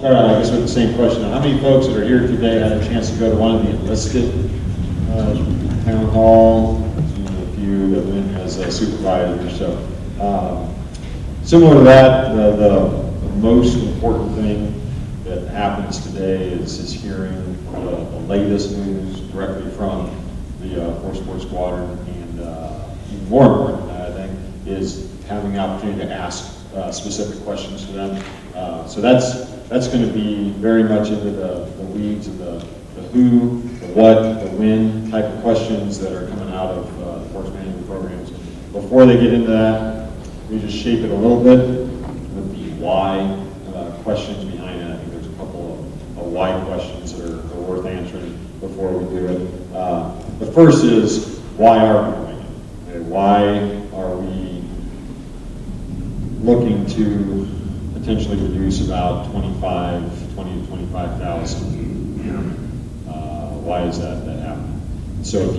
start out, I guess, with the same question. How many folks that are here today had a chance to go to one of the enlisted town hall? A few that went as a supervisor. So similar to that, the most important thing that happens today is hearing the latest news directly from the 4 Sports Squadron, and even more important, I think, is having the opportunity to ask specific questions to them. So that's going to be very much into the weeds of the who, the what, the when type of questions that are coming out of the force management programs. Before they get into that, we just shape it a little bit with the why questions behind it. I think there's a couple of why questions that are worth answering before we do it. The first is, why are we doing it? Okay, why are we looking to potentially reduce about 20 to 25,000 airmen? Why is that happening? So if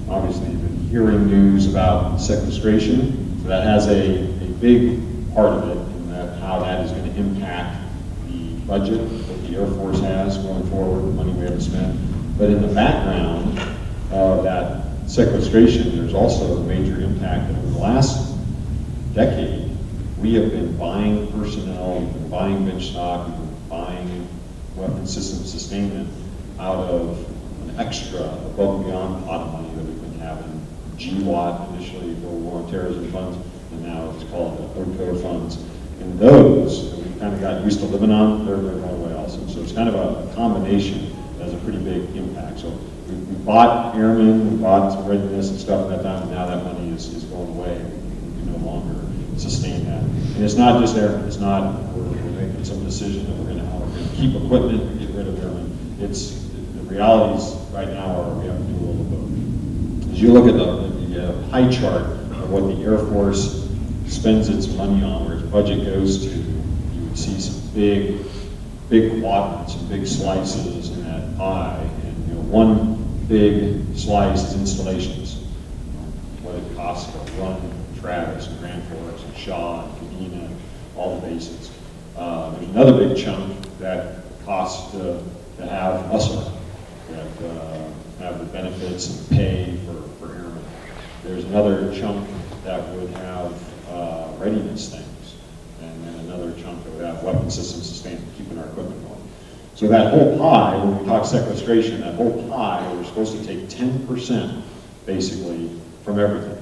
obviously you've been hearing news about sequestration, so that has a big part of it in that how that is going to impact the budget that the Air Force has going forward, the money we have to spend. But in the background of that sequestration, there's also a major impact that over the last decade, we have been buying personnel, we've been buying bench stock, we've been buying weapon system sustainment out of an extra above and beyond pot of money that we've been having. GWAT initially, Global War on Terrorism funds, and now it's called the OCO funds. And those that we kind of got used to living on, they're going away also. So it's kind of a combination that has a pretty big impact. So we bought airmen, we bought some readiness and stuff at that time, and now that money is going away. We can no longer sustain that. And it's not just airmen. It's not we're making some decision that we're going to keep equipment and get rid of airmen. It's the realities right now are we have to do a little both. As you look at the pie chart of what the Air Force spends its money on, where its budget goes to, you would see some big quadrants, some big slices in that pie. And one big slice is installations. What it costs to run Travis and Grand Forks and Shaw and Kadena, all the bases. There's another big chunk that costs to have muscle, that have the benefits and pay for airmen. There's another chunk that would have readiness things, and then another chunk that would have weapon system sustainment, keeping our equipment going. So that whole pie, when we talk sequestration, that whole pie, we're supposed to take 10% basically from everything.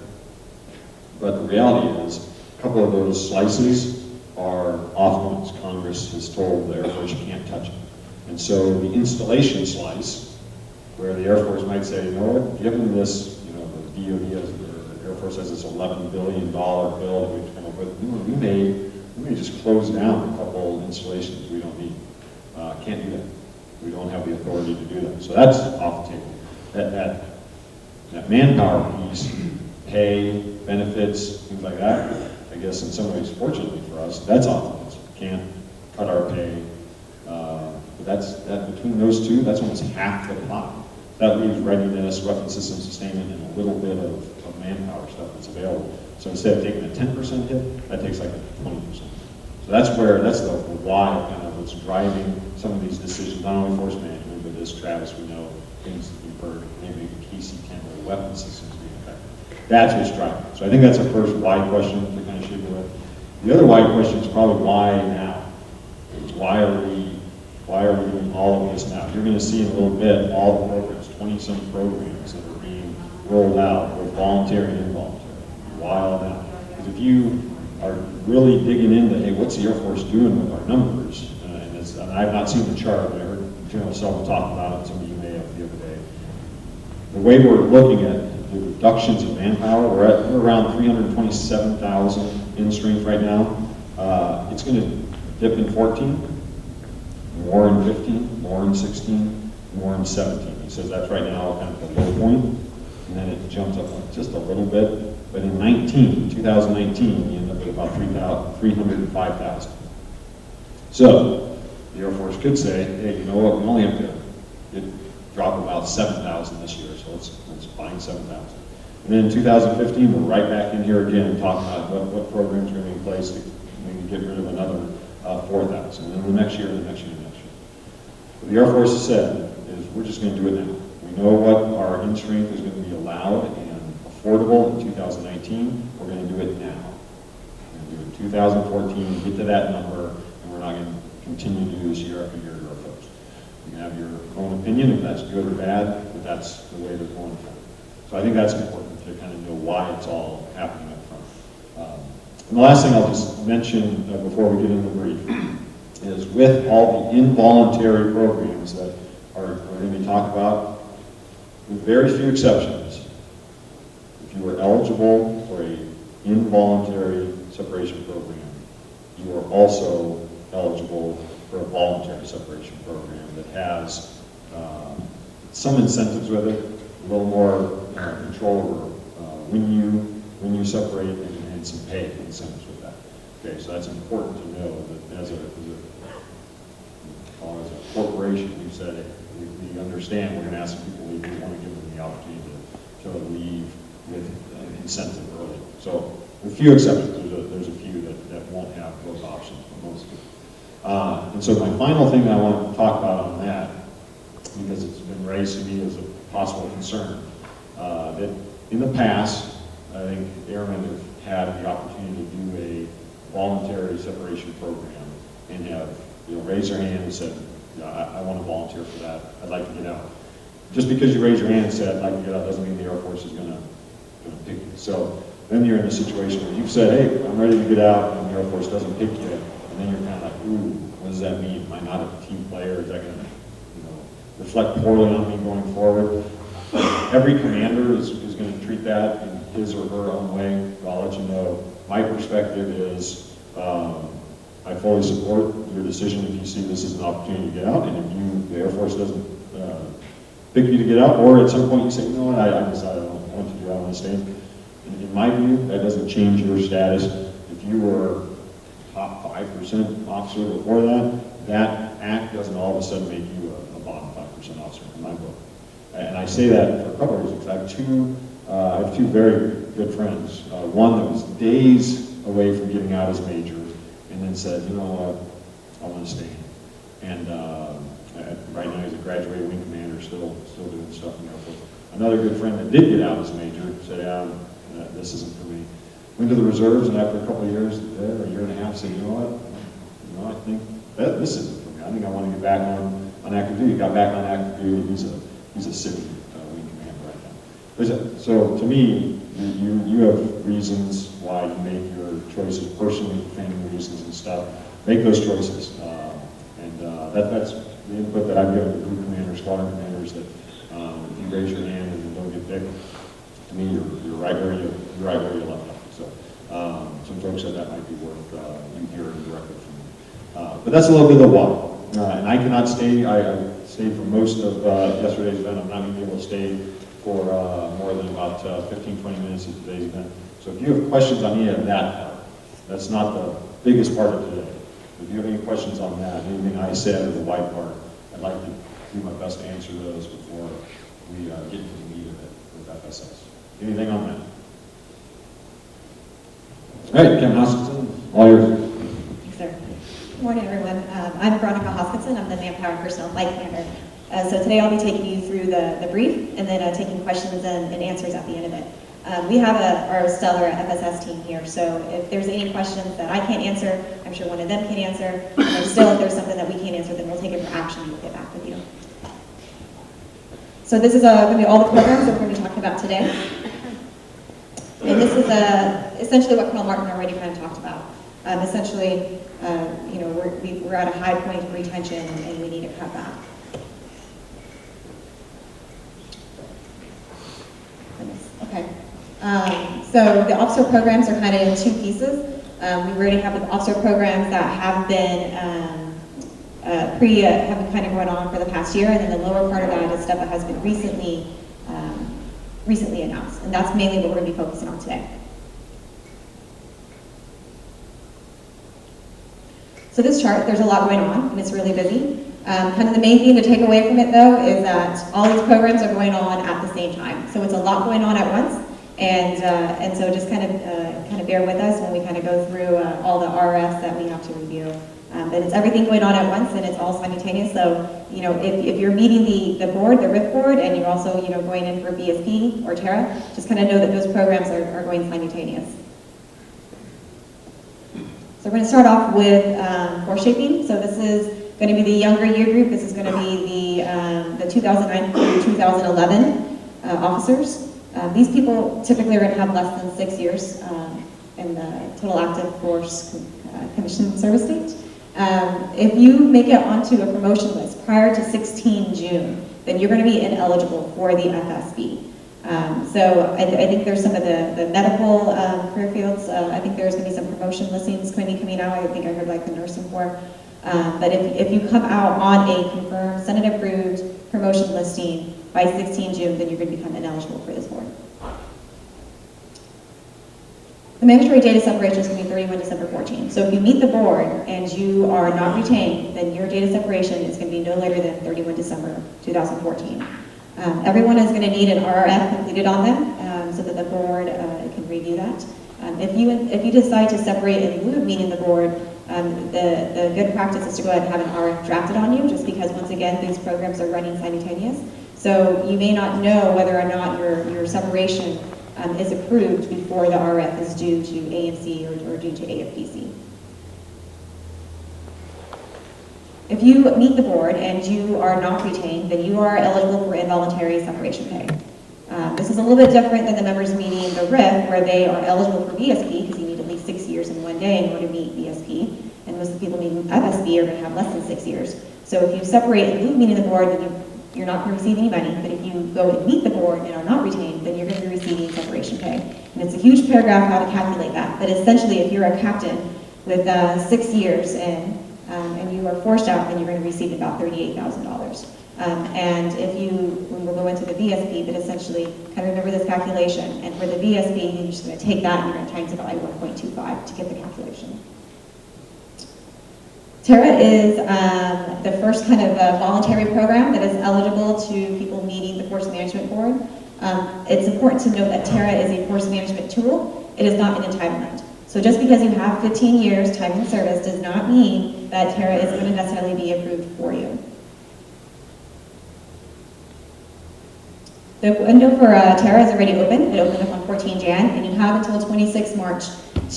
But the reality is, a couple of those slices are off limits. Congress has told the Air Force you can't touch it. And so the installation slice, where the Air Force might say, you know what, given this, the DoD has, the Air Force has this $11 billion bill that we've come up with, we may just close down a couple installations we don't need. Can't do that. We don't have the authority to do that. So that's off the table. That manpower piece, pay, benefits, things like that, I guess in some ways, fortunately for us, that's off limits. Can't cut our pay. But that between those two, that's almost half the pot. That leaves readiness, weapon system sustainment, and a little bit of manpower stuff that's available. So instead of taking a 10% hit, that takes like a 20%. So that's the why kind of what's driving some of these decisions, not only force management, but as Travis, we know things that we've heard, maybe KC-10 or weapon systems being affected. That's what's driving. So I think that's a first why question to kind of shape it with. The other why question is probably why now? Why are we doing all of this now? You're going to see in a little bit all the programs, 20-some programs that are being rolled out, both voluntary and involuntary. Why all now? Because if you are really digging into, hey, what's the Air Force doing with our numbers? And I've not seen the chart, but I heard General Selma talk about it, some of you may have the other day. The way we're looking at the reductions of manpower, we're around 327,000 in strength right now. It's going to dip in 14, more in 15, more in 16, more in 17. He says that's right now kind of the low point, and then it jumps up just a little bit. But in 2019, you end up at about 305,000. So the Air Force could say, hey, you know what, we only have to drop about 7,000 this year, so let's find 7,000. And then in 2015, we're right back in here again talking about what programs are going to be in place to maybe get rid of another 4,000, and then the next year, and the next year, and the next year. What the Air Force has said is we're just going to do it now. We know what our in-strength is going to be allowed and affordable in 2019. We're going to do it now. We're going to do it in 2014, get to that number, and we're not going to continue to do this year after year to our folks. You can have your own opinion if that's good or bad, but that's the way they're going for it. So I think that's important to kind of know why it's all happening up front. And the last thing I'll just mention before we get into the brief is with all the involuntary programs that are going to be talked about, with very few exceptions, if you are eligible for an involuntary separation program, you are also eligible for a voluntary separation program that has some incentives with it, a little more control over when you separate, and some pay incentives with that. Okay, so that's important to know that as a corporation, you said it, we understand we're going to ask people leave. We want to give them the opportunity to leave with incentive early. So with few exceptions, there's a few that won't have those options, but most do. And so my final thing that I want to talk about on that, because it's been raised to me as a possible concern, that in the past, I think airmen have had the opportunity to do a voluntary separation program and have raised their hand and said, I want to volunteer for that. I'd like to get out. Just because you raise your hand and say, I'd like to get out, doesn't mean the Air Force is going to pick you. So then you're in a situation where you've said, hey, I'm ready to get out, and the Air Force doesn't pick you, and then you're kind of like, ooh, what does that mean? Am I not a team player? Is that going to reflect poorly on me going forward? Every commander is going to treat that in his or her own way. But I'll let you know, my perspective is I fully support your decision if you see this as an opportunity to get out, and if the Air Force doesn't pick you to get out, or at some point you say, you know what, I decided I want to do it, I want to stay. In my view, that doesn't change your status. If you were top 5% officer before that, that act doesn't all of a sudden make you a bottom 5% officer in my book. And I say that for a couple of reasons. I have two very good friends. One that was days away from getting out as major, and then said, you know what, I want to stay. And right now he's a graduated wing commander, still doing stuff in the Air Force. Another good friend that did get out as major said, this isn't for me. Went to the reserves, and after a couple of years there, a year and a half, said, you know what, I think this isn't for me. I think I want to get back on active duty. Got back on active duty. He's a civvy wing commander right now. So to me, you have reasons why you make your choices personally, family reasons and stuff. Make those choices, and that's the input that I've given to group commanders, squadron commanders. That if you raise your hand and don't get picked, to me you're right where you left off. So some folks said that might be worth you hearing directly from me. But that's a little bit of the why. And I cannot stay. I stayed for most of yesterday's event. I'm not going to be able to stay for more than about 15-20 minutes of today's event. So if you have questions on any of that part, that's not the biggest part of today. If you have any questions on that, anything I said or the white part, I'd like to do my best to answer those before we get into the meat of it with FSS. Anything on that? All right, Captain Hoskinson, all yours. Thanks, sir. Good morning, everyone. I'm Veronica Hoskinson. I'm the Manpower and Personnel Flight Commander. So today I'll be taking you through the brief and then taking questions and answers at the end of it. We have our stellar FSS team here, so if there's any questions that I can't answer, I'm sure one of them can answer. And still, if there's something that we can't answer, then we'll take it for action and we'll get back with you. So this is going to be all the programs that we're going to be talking about today. And this is essentially what Colonel Martin already kind of talked about. Essentially, we're at a high point of retention and we need to cut back. Okay. So the officer programs are kind of in two pieces. We already have the officer programs that have been have been kind of going on for the past year, and then the lower part of that is stuff that has been recently announced, and that's mainly what we're going to be focusing on today. So this chart, there's a lot going on, and it's really busy. Kind of the main thing to take away from it, though, is that all these programs are going on at the same time. So it's a lot going on at once, and so just kind of bear with us when we kind of go through all the RFs that we have to review But it's everything going on at once, and it's all simultaneous. So, if you're meeting the board, the RIF board, and you're also, going in for BSP or TARA, just kind of know that those programs are going simultaneous. So we're going to start off with course shaping. So this is going to be the younger year group. This is going to be the 2009 through 2011 officers. These people typically are going to have less than 6 years in the total active force commissioned service date. If you make it onto a promotion list prior to 16 June, then you're going to be ineligible for the FSB. So I think there's some of the medical career fields. I think there's going to be some promotion listings going to be coming out. I think I heard like the nursing corps. But if you come out on a confirmed, Senate-approved promotion listing by 16 June, then you're going to become ineligible for this board. The mandatory data separation is going to be 31 December 14. So if you meet the board and you are not retained, then your data separation is going to be no later than 31 December 2014. Everyone is going to need an RRF completed on them so that the board can review that. If you decide to separate in lieu of meeting the board, the good practice is to go ahead and have an RF drafted on you, just because once again these programs are running simultaneous. So you may not know whether or not your separation is approved before the RF is due to AMC or due to AFPC. If you meet the board and you are not retained, then you are eligible for involuntary separation pay. This is a little bit different than the members meeting the RIF, where they are eligible for BSP because you need at least 6 years in one day in order to meet BSP, and most of the people meeting FSB are going to have less than 6 years. So if you separate and leave meeting the board, then you're not going to receive any money, but if you go and meet the board and are not retained, then you're going to be receiving separation pay. And it's a huge paragraph how to calculate that, but essentially if you're a captain with 6 years in, and you are forced out, then you're going to receive about $38,000. And if we'll go into the VSP, but essentially kind of remember this calculation, and for the VSP, you're just going to take that and you're going to times it by 1.25 to get the calculation. TARA is the first kind of voluntary program that is eligible to people meeting the Force Management Board. It's important to note that TARA is a force management tool. It is not an entitlement. So just because you have 15 years time in service does not mean that TARA is going to necessarily be approved for you. The window for TARA is already open. It opened up on 14 Jan, and you have until 26 March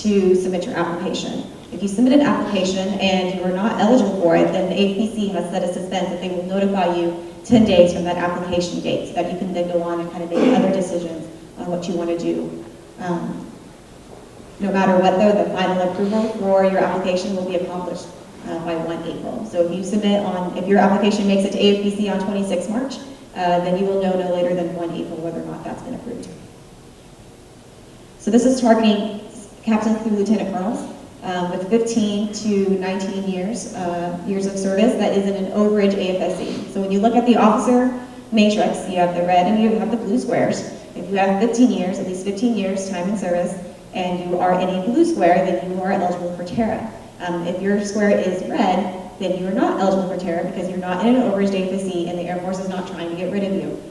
to submit your application. If you submit an application and you are not eligible for it, then the AFPC has set a suspense that they will notify you 10 days from that application date, so that you can then go on and kind of make other decisions on what you want to do. No matter what, though, the final approval for your application will be accomplished by 1 April. So if your application makes it to AFPC on 26 March, then you will know no later than 1 April whether or not that's been approved. So this is targeting captains through lieutenant colonels with 15 to 19 years of service that is in an overage AFSC. So when you look at the officer matrix, you have the red and you have the blue squares. If you have 15 years, at least 15 years time in service, and you are in a blue square, then you are eligible for TARA. If your square is red, then you are not eligible for TARA because you're not in an overage AFSC and the Air Force is not trying to get rid of you.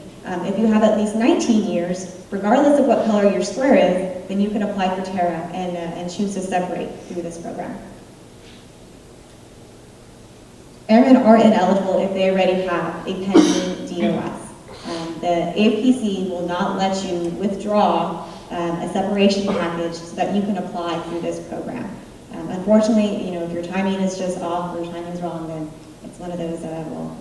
If you have at least 19 years, regardless of what color your square is, then you can apply for TARA and choose to separate through this program. Airmen are ineligible if they already have a pending DOS. The AFPC will not let you withdraw a separation package so that you can apply through this program. Unfortunately, if your timing is just off or your timing is wrong, then it's one of those, well,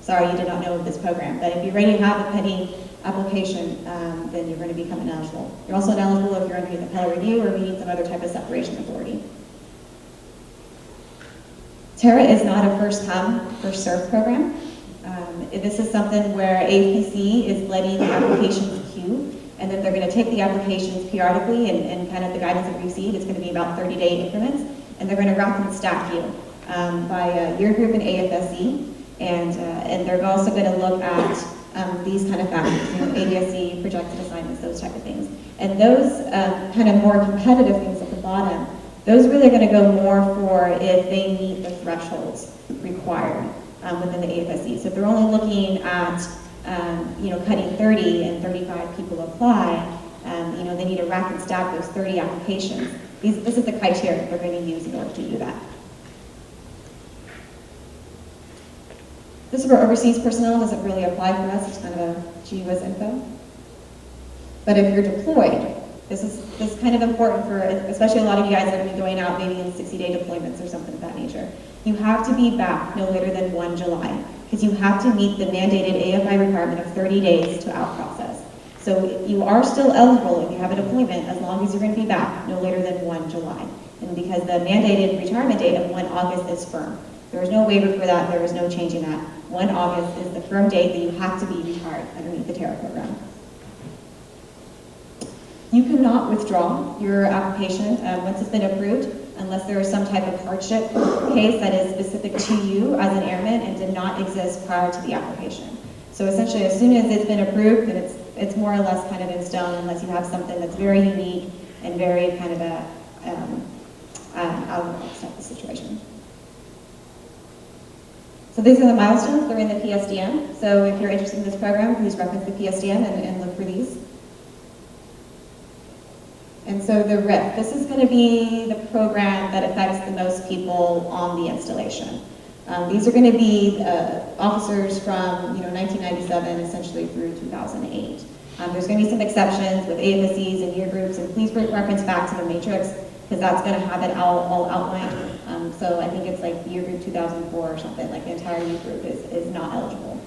sorry, you did not know of this program. But if you already have a pending application, then you're going to become ineligible. You're also ineligible if you're under the appellate review or meeting some other type of separation authority. TARA is not a first come, first served program. This is something where AFPC is letting the applications queue, and then they're going to take the applications periodically, and kind of the guidance that we received, it's going to be about 30-day increments, and they're going to rack and stack you by year group and AFSC, and they're also going to look at these kind of factors, ADSC, projected assignments, those type of things. And those kind of more competitive things at the bottom, those really are going to go more for if they meet the thresholds required within the AFSC. So if they're only looking at cutting 30 and 35 people apply, they need to rack and stack those 30 applications. This is the criteria they're going to use in order to do that. This is for overseas personnel, doesn't really apply for us, it's kind of a gee whiz info. But if you're deployed, this is kind of important for, especially a lot of you guys that are going to be going out maybe in 60-day deployments or something of that nature. You have to be back no later than 1 July, because you have to meet the mandated AFB requirement of 30 days to out process. So you are still eligible if you have a deployment as long as you're going to be back no later than 1 July. And because the mandated retirement date of 1 August is firm. There is no waiver for that, there is no changing that. 1 August is the firm date that you have to be retired underneath the TARA program. You cannot withdraw your application once it's been approved unless there is some type of hardship case that is specific to you as an airman and did not exist prior to the application. So essentially, as soon as it's been approved, then it's more or less kind of in stone unless you have something that's very unique and very kind of a out of the box type of situation. So these are the milestones. They're in the PSDM. So if you're interested in this program, please reference the PSDM and look for these. And so the RIF, this is going to be the program that affects the most people on the installation. These are going to be officers from 1997 essentially through 2008. There's going to be some exceptions with AFSCs and year groups, and please reference back to the matrix because that's going to have it all outlined. So I think it's like year group 2004 or something, like the entire youth group is not eligible.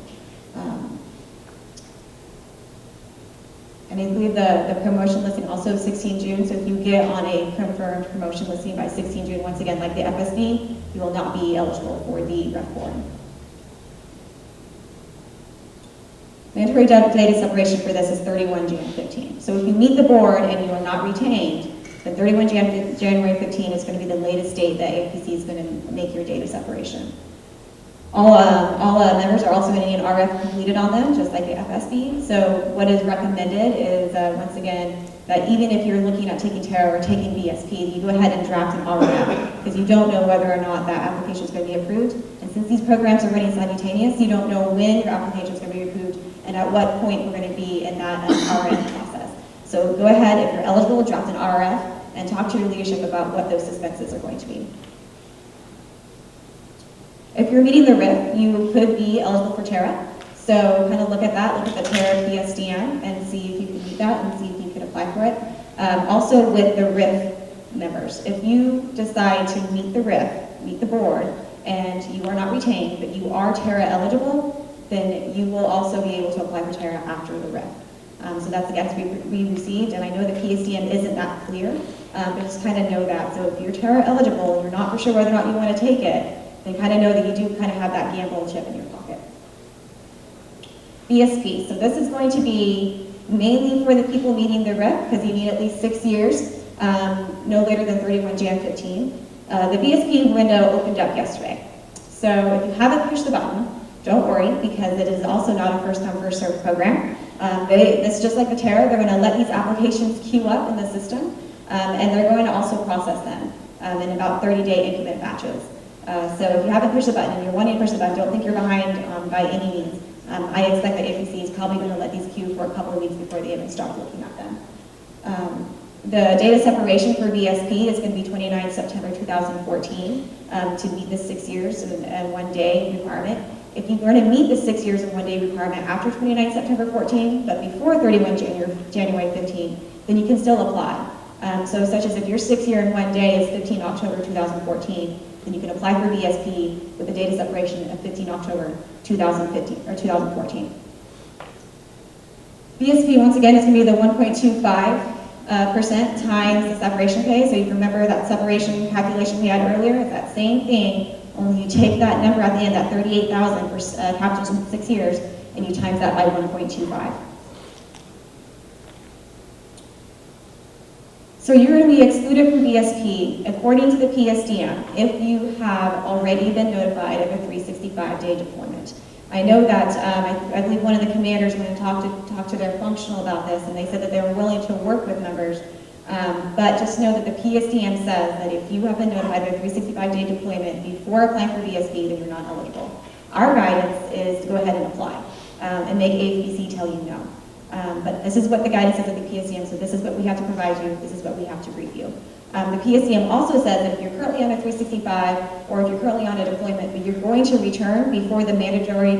And I include the promotion listing also 16 June, so if you get on a confirmed promotion listing by 16 June, once again, like the FSB, you will not be eligible for the REF board. Mandatory data separation for this is 31 Jan 15. So if you meet the board and you are not retained, then 31 January 15 is going to be the latest date that AFPC is going to make your data separation. All members are also going to need an RF completed on them, just like the FSB. So what is recommended is, once again, that even if you're looking at taking TARA or taking BSP, you go ahead and draft an RF, because you don't know whether or not that application is going to be approved. And since these programs are running simultaneous, you don't know when your application is going to be approved and at what point we're going to be in that RF process. So go ahead, if you're eligible, draft an RF and talk to your leadership about what those suspenses are going to be. If you're meeting the RIF, you could be eligible for TARA. So kind of look at that, look at the TARA PSDM and see if you can meet that and see if you can apply for it. Also with the RIF members, if you decide to meet the RIF, meet the board, and you are not retained, but you are TARA eligible, then you will also be able to apply for TARA after the RIF. So that's the guidance we received, and I know the PSDM isn't that clear, but just kind of know that. So if you're TARA eligible and you're not for sure whether or not you want to take it, then kind of know that you do kind of have that gamble chip in your pocket. BSP, so this is going to be mainly for the people meeting the RIF, because you need at least 6 years, no later than 31 Jan 15. The BSP window opened up yesterday. So if you haven't pushed the button, don't worry, because it is also not a first-come, first-served program. It's just like the TARA, they're going to let these applications queue up in the system, and they're going to also process them in about 30-day increment batches. So if you haven't pushed the button and you're wanting to push the button, don't think you're behind by any means. I expect that AFC is probably going to let these queue for a couple of weeks before they even start looking at them. The data separation for BSP is going to be 29 September 2014 to meet the 6 years and 1 day requirement. If you're going to meet the 6 years and 1 day requirement after 29 September 14, but before 31 January 15, then you can still apply. So such as if your 6 year and 1 day is 15 October 2014, then you can apply for BSP with a data separation of 15 October 2015 or 2014. BSP, once again, is going to be the 1.25% times the separation pay. So you remember that separation calculation we had earlier? It's that same thing, only you take that number at the end, that 38,000 for captains in 6 years, and you times that by 1.25. So you're going to be excluded from BSP according to the PSDM if you have already been notified of a 365-day deployment. I know that I believe one of the commanders went and talked to their functional about this, and they said that they were willing to work with members. But just know that the PSDM says that if you have been notified of a 365-day deployment before applying for BSP, then you're not eligible. Our guidance is to go ahead and apply and make AFBC tell you no. But this is what the guidance is of the PSDM, so this is what we have to provide you, this is what we have to brief you. The PSCM also says that if you're currently on a 365 or if you're currently on a deployment, but you're going to return before the mandatory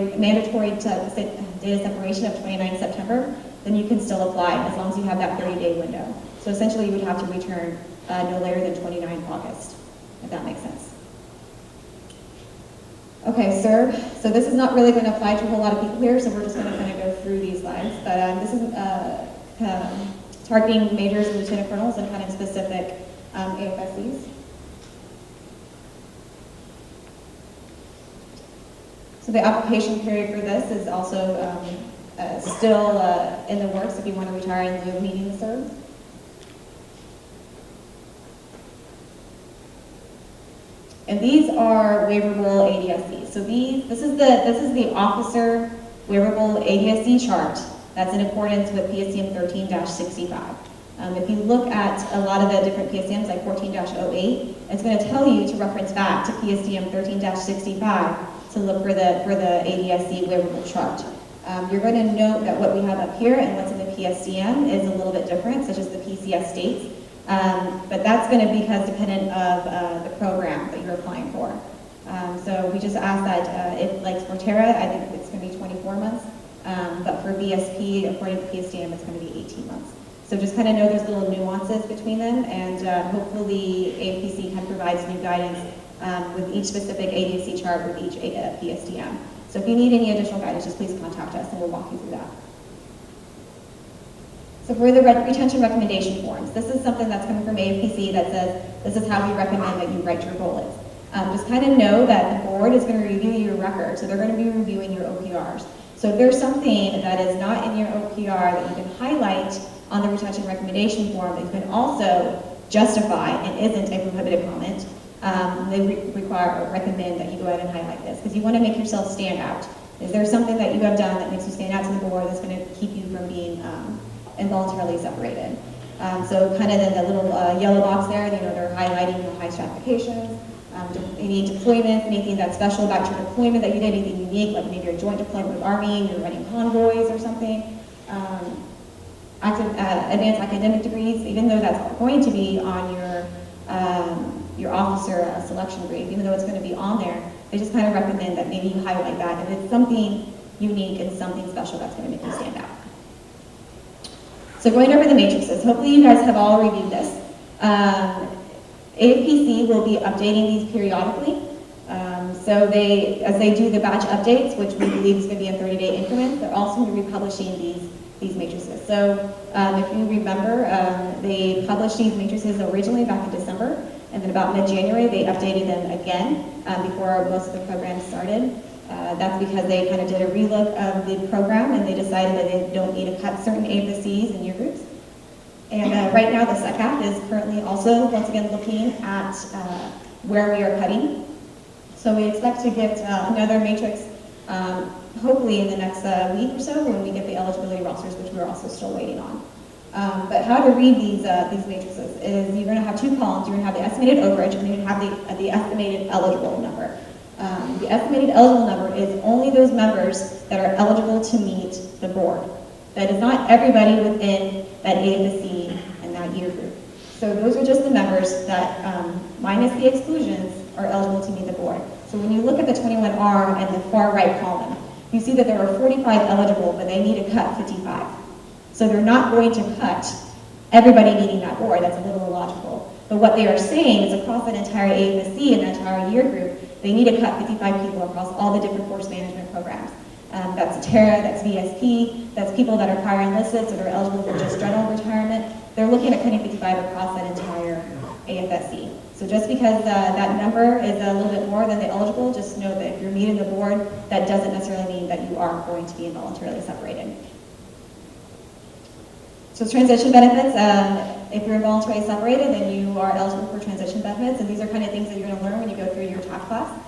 data separation of 29 September, then you can still apply as long as you have that 30-day window. So essentially, you would have to return no later than 29 August, if that makes sense. Okay, sir. So this is not really going to apply to a whole lot of people here, so we're just going to kind of go through these slides. But this is targeting majors and lieutenant colonels and kind of specific AFSCs. So the application period for this is also still in the works if you want to retire in lieu of needing to serve. And these are waiverable ADSCs. So this is the officer waiverable ADSC chart that's in accordance with PSCM 13-65. If you look at a lot of the different PSCMs, like 14-08, it's going to tell you to reference back to PSCM 13-65 to look for the ADSC waiverable chart. You're going to note that what we have up here and what's in the PSCM is a little bit different, such as the PCS states. But that's going to be because dependent of the program that you're applying for. So we just ask that if, like for Terra, I think it's going to be 24 months. But for BSP, according to PSDM, it's going to be 18 months. So just kind of know there's little nuances between them, and hopefully AFPC can provide new guidance with each specific ADSC chart with each PSDM. So if you need any additional guidance, just please contact us and we'll walk you through that. So for the retention recommendation forms, this is something that's coming from AFPC that says this is how we recommend that you write your bullets. Just kind of know that the board is going to review your record, so they're going to be reviewing your OPRs. So if there's something that is not in your OPR that you can highlight on the retention recommendation form that you can also justify and isn't a prohibited comment, they require or recommend that you go ahead and highlight this because you want to make yourself stand out. Is there something that you have done that makes you stand out to the board that's going to keep you from being involuntarily separated? So kind of in the little yellow box there, they're highlighting your high stratifications, any deployments, anything that's special about your deployment that you did, anything unique, like maybe a joint deployment with Army, you're running convoys or something. Advanced academic degrees, even though that's going to be on your officer selection brief, even though it's going to be on there, they just kind of recommend that maybe you highlight that if it's something unique and something special that's going to make you stand out. So going over the matrices, hopefully you guys have all reviewed this. AFPC will be updating these periodically. So as they do the batch updates, which we believe is going to be in 30-day increments, they're also going to be publishing these matrices. So if you remember, they published these matrices originally back in December, and then about mid-January they updated them again before most of the programs started. That's because they kind of did a relook of the program and they decided that they don't need to cut certain AFSCs in year groups. And right now the SECAP is currently also, once again, looking at where we are cutting. So we expect to get another matrix hopefully in the next week or so when we get the eligibility rosters, which we're also still waiting on. But how to read these matrices is you're going to have two columns. You're going to have the estimated overage and you're going to have the estimated eligible number. The estimated eligible number is only those members that are eligible to meet the board. That is not everybody within that AFSC and that year group. So those are just the members that, minus the exclusions, are eligible to meet the board. So when you look at the 21R and the far right column, you see that there are 45 eligible, but they need to cut 55. So they're not going to cut everybody meeting that board. That's a little illogical. But what they are saying is across that entire AFSC and that entire year group, they need to cut 55 people across all the different force management programs. That's Terra, that's VSP, that's people that are prior enlisted, so they're eligible for just general retirement. They're looking at cutting 55 across that entire AFSC. So just because that number is a little bit more than the eligible, just know that if you're meeting the board, that doesn't necessarily mean that you are going to be involuntarily separated. So transition benefits, if you're involuntarily separated, then you are eligible for transition benefits, and these are kind of things that you're going to learn when you go through your TAP class.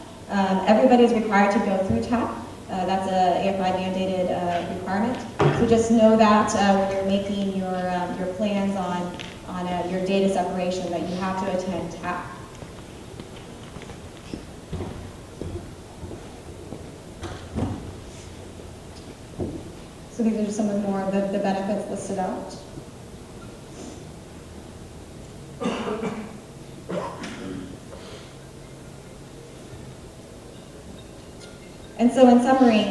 Everybody is required to go through TAP. That's a AFI mandated requirement. So just know that when you're making your plans on your data separation, that you have to attend TAP. So these are just some of more of the benefits listed out. And so in summary,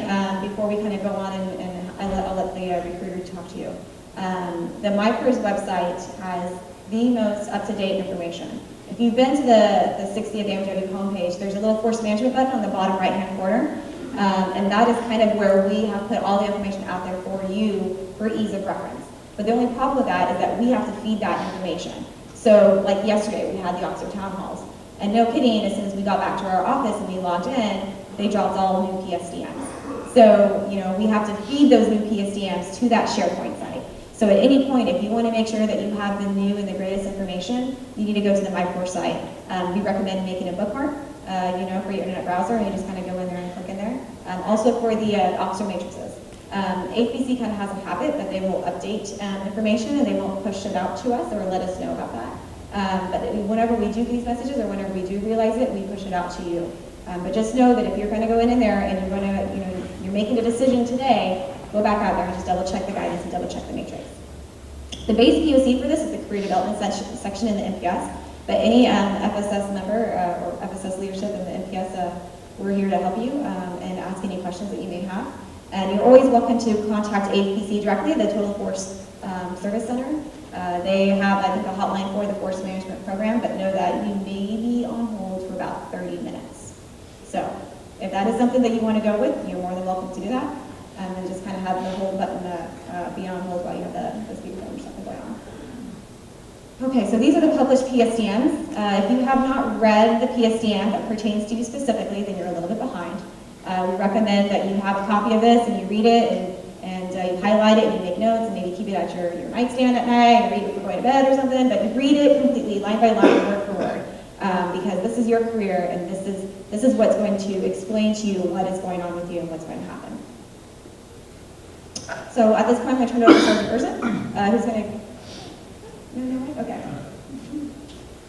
before we kind of go on and I'll let the recruiter talk to you, the MyPERS website has the most up-to-date information. If you've been to the 60th AMW homepage, there's a little force management button on the bottom right-hand corner, and that is kind of where we have put all the information out there for you for ease of reference. But the only problem with that is that we have to feed that information. So like yesterday, we had the Oxford Town Halls, and no kidding, as soon as we got back to our office and we logged in, they dropped all new PSDMs. So, you know, we have to feed those new PSDMs to that SharePoint site. So at any point, if you want to make sure that you have the new and the greatest information, you need to go to the MyPERS site. We recommend making a bookmark, you know, for your internet browser, and you just kind of go in there and click in there. Also for the officer matrices. APC kind of has a habit that they will update information and they won't push it out to us or let us know about that. But whenever we do these messages or whenever we do realize it, we push it out to you. But just know that if you're going to go in there and you're going to, you know, you're making a decision today, go back out there and just double check the guidance and double check the matrix. The base POC for this is the career development section in the MPS, but any FSS member or FSS leadership in the MPS, we're here to help you and ask any questions that you may have. And you're always welcome to contact AFPC directly, the Total Force Service Center. They have, I think, a hotline for the force management program, but know that you may be on hold for about 30 minutes. So if that is something that you want to go with, you're more than welcome to do that. And just kind of have the whole button be on hold while you have the speakerphone or something going on. Okay, so these are the published PSDMs. If you have not read the PSDM that pertains to you specifically, then you're a little bit behind. We recommend that you have a copy of this and you read it and you highlight it and you make notes and maybe keep it at your nightstand at night and read it before going to bed or something, but you read it completely, line by line, word for word, because this is your career and this is what's going to explain to you what is going on with you and what's going to happen. So at this point, I'm going to turn it over to Sergeant Urson, who's going to... No, okay.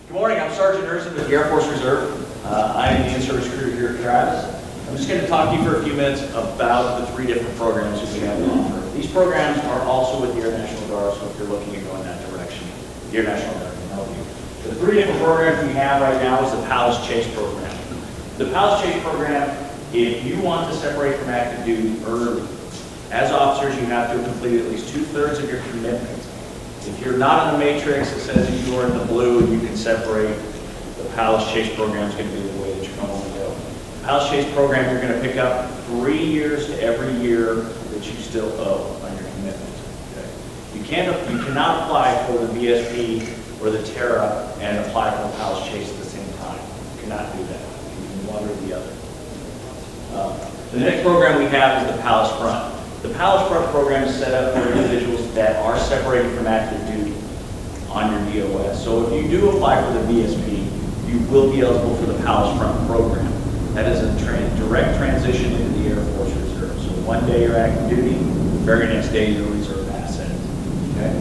Good morning, I'm Sergeant Urson with the Air Force Reserve. I am the in-service recruiter here at Travis. I'm just going to talk to you for a few minutes about the 3 different programs that we have to offer. These programs are also with the Air National Guard, so if you're looking at going that direction, the Air National Guard can help you. The 3 different programs we have right now is the Palace Chase program. The Palace Chase program, if you want to separate from active duty early, as officers, you have to have completed at least 2/3 of your commitment. If you're not in the matrix, it says if you are in the blue and you can separate, the Palace Chase program is going to be the way that you're going to go. The Palace Chase program, you're going to pick up 3 years to every year that you still owe on your commitment. Okay? You cannot apply for the VSP or the Terra and apply for the Palace Chase at the same time. You cannot do that. You can do one or the other. The next program we have is the Palace Front. The Palace Front program is set up for individuals that are separated from active duty on your DOS. So if you do apply for the VSP, you will be eligible for the Palace Front program. That is a direct transition into the Air Force Reserve. So one day you're active duty, the very next day you're a reserve asset. Okay?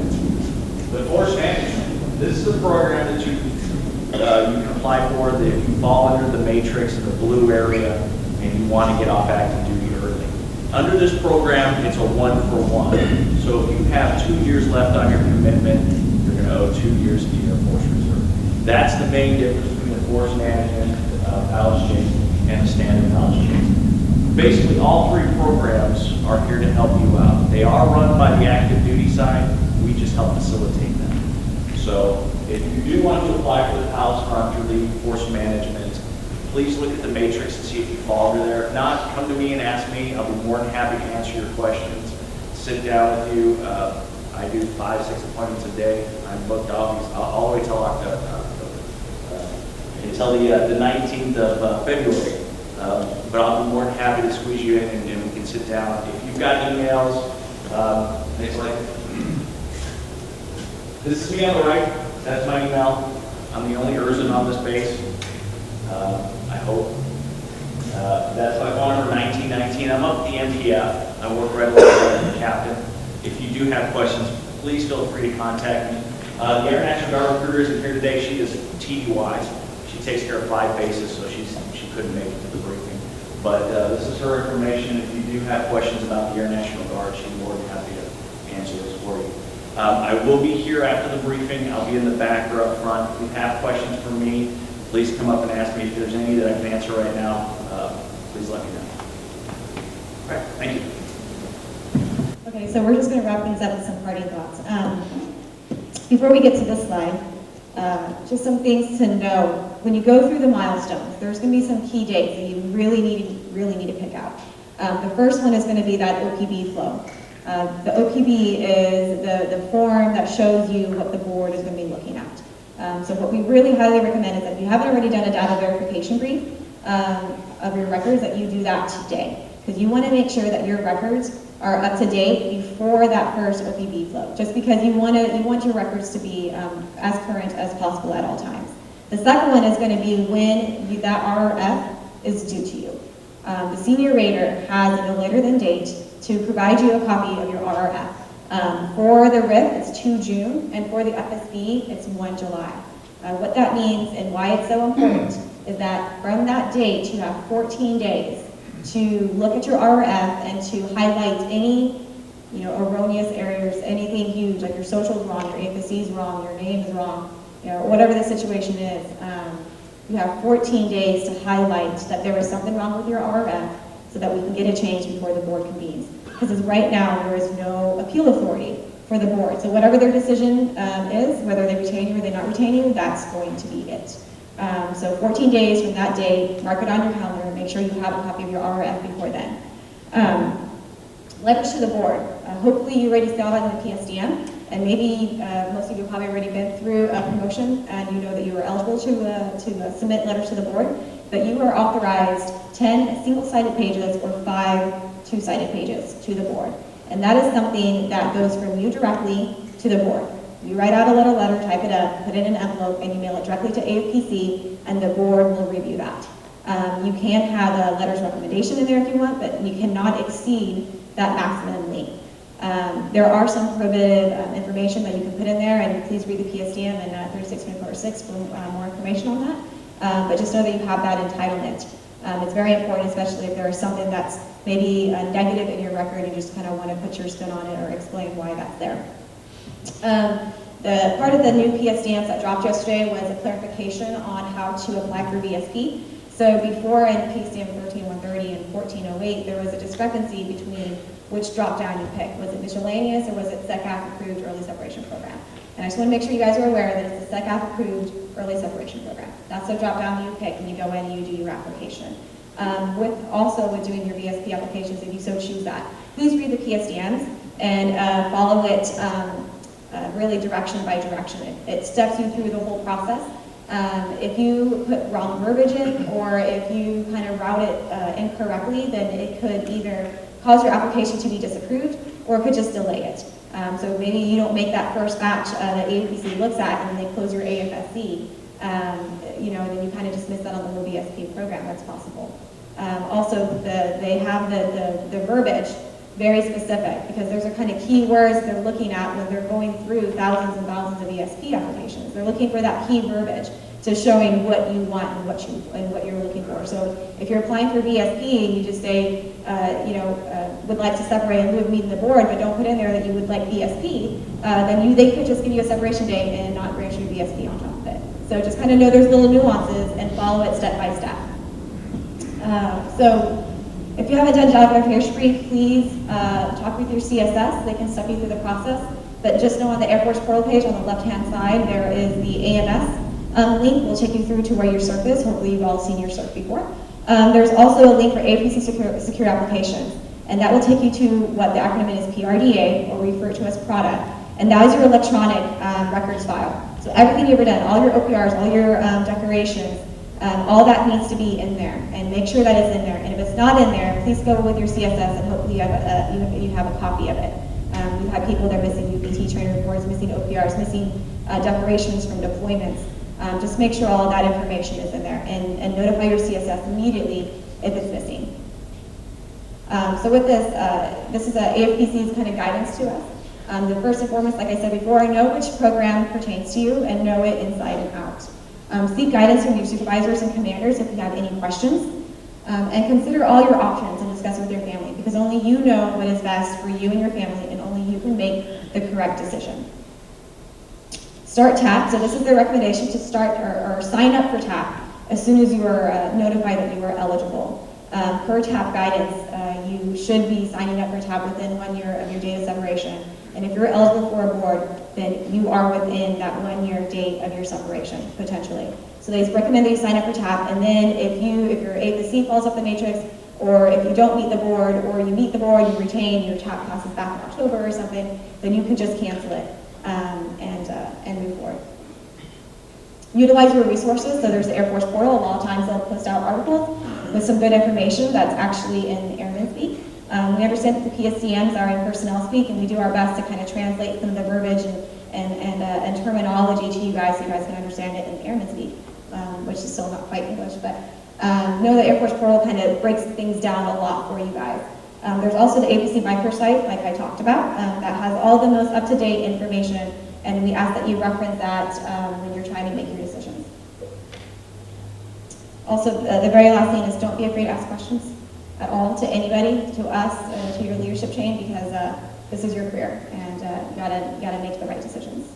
The Force Management. This is a program that you can apply for that if you fall under the matrix in the blue area and you want to get off active duty early. Under this program, it's a 1-for-1. So if you have 2 years left on your commitment, you're going to owe 2 years to the Air Force Reserve. That's the main difference between the Force Management, Palace Chase, and the standard Palace Chase. Basically, all 3 programs are here to help you out. They are run by the active duty side. We just help facilitate them. So if you do want to apply for the Palace Front through the Force Management, please look at the matrix and see if you fall under there. If not, come to me and ask me. I'll be more than happy to answer your questions. Sit down with you. I do 5-6 appointments a day. I'm booked all the way till October, until the 19th of February. But I'll be more than happy to squeeze you in and we can sit down. If you've got emails, it's like, this is me on the right. That's my email. I'm the only Urson on this base. I hope. That's my phone number, 1919. I'm up at the MPF. I work right alongside the captain. If you do have questions, please feel free to contact me. The Air National Guard recruiter isn't here today. She is TDY. She takes care of 5 bases, so she couldn't make it to the briefing. But this is her information. If you do have questions about the Air National Guard, she's more than happy to answer this for you. I will be here after the briefing. I'll be in the back or up front. If you have questions for me, please come up and ask me. If there's any that I can answer right now, please let me know. All right, thank you. Okay, so we're just going to wrap things up with some parting thoughts. Before we get to this slide, just some things to know. When you go through the milestones, there's going to be some key dates that you really need to pick out. The first one is going to be that OPB flow. The OPB is the form that shows you what the board is going to be looking at. So what we really highly recommend is that if you haven't already done a data verification brief of your records, that you do that today. Because you want to make sure that your records are up to date before that first OPB flow, just because you want your records to be as current as possible at all times. The second one is going to be when that RRF is due to you. The senior rater has no later than date to provide you a copy of your RRF. For the RIF, it's 2 June, and for the FSB, it's 1 July. What that means and why it's so important is that from that date, you have 14 days to look at your RRF and to highlight any erroneous errors, anything huge, like your social is wrong, your AFC is wrong, your name is wrong, whatever the situation is. You have 14 days to highlight that there is something wrong with your RRF so that we can get a change before the board convenes. Because as right now, there is no appeal authority for the board. So whatever their decision is, whether they retain you or they're not retaining you, that's going to be it. So 14 days from that day, mark it on your calendar, make sure you have a copy of your RRF before then. Letters to the board. Hopefully you already saw that in the PSDM, and maybe most of you have probably already been through a promotion and you know that you are eligible to submit letters to the board, but you are authorized 10 single-sided pages or 5 two-sided pages to the board. And that is something that goes from you directly to the board. You write out a little letter, type it up, put it in an envelope, and you mail it directly to AFPC, and the board will review that. You can have a letter's recommendation in there if you want, but you cannot exceed that maximum length. There are some prohibitive information that you can put in there, and please read the PSDM and 36.46 for more information on that. But just know that you have that entitlement. It's very important, especially if there is something that's maybe negative in your record, and you just kind of want to put your spin on it or explain why that's there. The part of the new PSDMs that dropped yesterday was a clarification on how to apply for VSP. So before in PSDM 13130 and 1408, there was a discrepancy between which drop-down you picked. Was it miscellaneous or was it SECAF approved early separation program? And I just want to make sure you guys are aware that it's the SECAF approved early separation program. That's the drop-down you pick when you go in and you do your application. With doing your VSP applications, if you so choose that, please read the PSDMs and follow it really direction by direction. It steps you through the whole process. If you put wrong verbiage in, or if you kind of route it incorrectly, then it could either cause your application to be disapproved, or it could just delay it. So maybe you don't make that first batch that AFPC looks at, and then they close your AFSC, and then you kind of just miss out on the VSP program. That's possible. Also, they have the verbiage very specific, because those are kind of key words they're looking at when they're going through thousands and thousands of VSP applications. They're looking for that key verbiage to showing what you want and what you're looking for. So if you're applying for VSP and you just say, would like to separate and move meeting the board, but don't put in there that you would like VSP, then they could just give you a separation date and not grant you VSP on top of it. So just kind of know there's little nuances and follow it step by step. So if you haven't done job verification brief, please talk with your CSS. They can step you through the process. But just know on the Air Force portal page on the left-hand side, there is the AMS link. We'll take you through to where your CERF is. Hopefully you've all seen your CERF before. There's also a link for AFPC secure applications. And that will take you to what the acronym is PRDA, or referred to as product. And that is your electronic records file. So everything you've ever done, all your OPRs, all your declarations, all that needs to be in there, and make sure that it's in there. And if it's not in there, please go with your CSS, and hopefully you have a copy of it. We've had people that are missing UPT training reports, missing OPRs, missing declarations from deployments. Just make sure all of that information is in there, and notify your CSS immediately if it's missing. So with this is AFPC's kind of guidance to us. The first and foremost, like I said before, know which program pertains to you and know it inside and out. Seek guidance from your supervisors and commanders if you have any questions. And consider all your options and discuss with your family, because only you know what is best for you and your family, and only you can make the correct decision. Start TAP. So this is the recommendation to start or sign up for TAP as soon as you are notified that you are eligible. Per TAP guidance, you should be signing up for TAP within 1 year of your date of separation. And if you're eligible for a board, then you are within that 1 year date of your separation, potentially. So they recommend that you sign up for TAP, and then if your A to C falls off the matrix, or if you don't meet the board, or you meet the board, you retain, your TAP passes back in October or something, then you can just cancel it and move forward. Utilize your resources. So there's the Air Force portal. A lot of times they'll post out articles with some good information that's actually in airman speak. We understand that the PSCMs are in personnel speak, and we do our best to kind of translate some of the verbiage and terminology to you guys so you guys can understand it in airman speak, which is still not quite English, but know the Air Force portal kind of breaks things down a lot for you guys. There's also the ABC microsite, like I talked about, that has all the most up-to-date information, and we ask that you reference that when you're trying to make your decisions. Also, the very last thing is don't be afraid to ask questions at all to anybody, to us, to your leadership chain, because this is your career, and you gotta make the right decisions.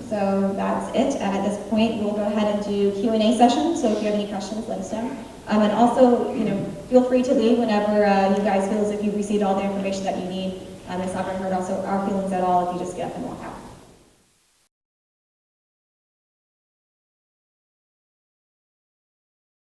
So that's it. At this point, we'll go ahead and do Q&A session. So if you have any questions, let us know. And also, feel free to leave whenever you guys feel as if you've received all the information that you need. It's not going to hurt also our feelings at all if you just get up and walk out.